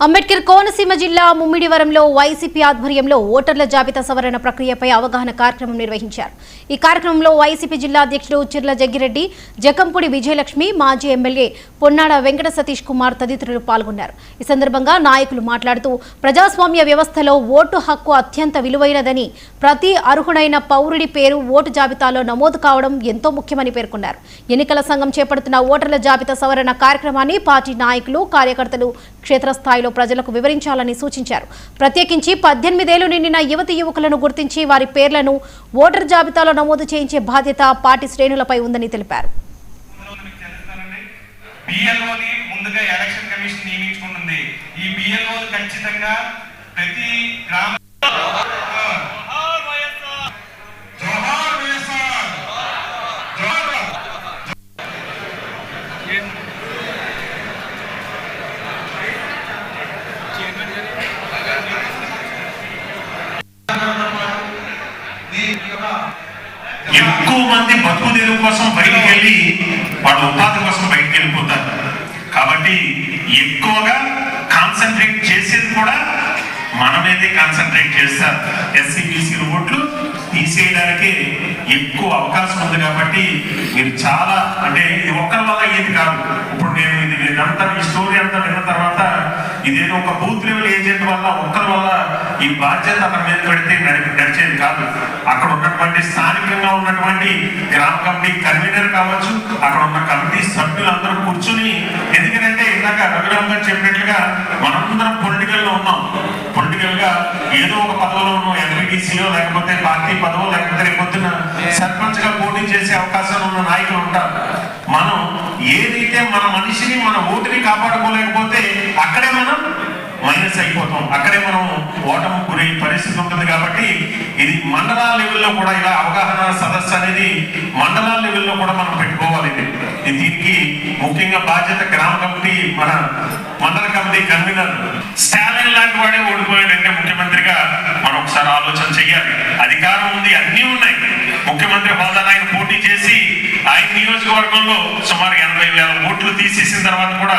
అంబేద్కర్ కోనసీమ జిల్లా ముమ్మిడివరంలో వైసీపీ ఆధ్వర్యంలో ఓటర్ల జాబితా సవరణ ప్రక్రియపై అవగాహన కార్యక్రమం నిర్వహించారు. ఈ కార్యక్రమంలో వైసీపీ జిల్లా అధ్యక్షుడు చిర్ల జగ్గిరెడ్డి, జకంపూడి విజయలక్ష్మి, మాజీ ఎమ్మెల్యే పొన్నాడ వెంకట సతీష్ కుమార్ తదితరులు పాల్గొన్నారు. ఈ సందర్భంగా నాయకులు మాట్లాడుతూ ప్రజాస్వామ్య వ్యవస్థలో ఓటు హక్కు అత్యంత విలువైనదని, ప్రతి అర్హుడైన పౌరుడి పేరు ఓటు జాబితాలో నమోదు కావడం ఎంతో ముఖ్యమని పేర్కొన్నారు. ఎన్నికల సంఘం చేపడుతున్న ఓటర్ల జాబితా సవరణ కార్యక్రమాన్ని పార్టీ నాయకులు, కార్యకర్తలు క్షేత్రస్థాయిలో ప్రజలకు వివరించాలని సూచించారు. ప్రత్యేకించి 18 ఏళ్లు నిండిన యువతి యువకులను గుర్తించి వారి పేర్లను ఓటర్ జాబితాలో నమోదు చేయించే బాధ్యత పార్టీ శ్రేణులపై ఉందని తెలిపారు. ఎక్కువ మంది బతుకు తెరువు కోసం బయటికి వెళ్ళి వాళ్ళ ఉపాధి కోసం బయటికి వెళ్ళిపోతారు. కాబట్టి ఎక్కువగా కాన్సన్ట్రేట్ చేసేది కూడా మన మీదే కాన్సన్ట్రేట్ చేస్తారు. ఎస్సీ/బీసీ ఓట్లు తీసేయడానికి ఎక్కువ అవకాశం ఉంది. కాబట్టి మీరు చాలా అంటే ఇది ఒక్కరి వల్ల ఏది కాదు. ఇప్పుడు నేను ఇదంతా ఈ స్టోరీ అంతా విన్న తర్వాత ఇదేదో ఒక బూత్ లెవెల్ ఏజెంట్ వల్ల ఒక్కరి వల్ల ఈ బాధ్యత అతని మీద పెడితే నడిచేది కాదు. అక్కడ ఉన్నటువంటి స్థానికంగా ఉన్నటువంటి గ్రామ కమిటీ కన్వీనర్ కావచ్చు, అక్కడ ఉన్న కమిటీ సభ్యులందరూ కూర్చుని, ఎందుకంటే ఇందాక రఘురామ్ గారు చెప్పినట్లుగా మనందరం పొలిటికల్లో ఉన్నాం. పొలిటికల్ గా ఏదో ఒక పదవిలో ఉన్నాం, ఎంపీటీసీలో లేకపోతే పార్టీ పదవో లేకపోతే రేపొద్దున సర్పంచ్ గా పోటీ చేసే అవకాశం ఉన్న నాయకులు ఉంటారు. మనం ఏదైతే మన మనిషిని, మన ఓటుని కాపాడుకోలేకపోతే అక్కడే మనం మైనస్ అయిపోతాం, అక్కడే మనం ఓటమి గురయ్యే పరిస్థితి ఉంటుంది. కాబట్టి ఇది మండలాల లెవెల్లో కూడా ఇలా అవగాహన సదస్సు అనేది మండలాల లెవెల్లో కూడా మనం పెట్టుకోవాలి. దీనికి ముఖ్యంగా బాధ్యత గ్రామ కమిటీ, మన మండల కమిటీ కన్వీనర్. స్టాలిన్ లాంటి వాడే ఓడిపోయాడంటే ముఖ్యమంత్రిగా మనం ఒకసారి ఆలోచన చెయ్యాలి. అధికారం ఉంది, అన్నీ ఉన్నాయి. ముఖ్యమంత్రి హోదాలో ఆయన పోటీ చేసి ఆయన నియోజకవర్గంలో సుమారు 80,000 ఓట్లు తీసేసిన తర్వాత కూడా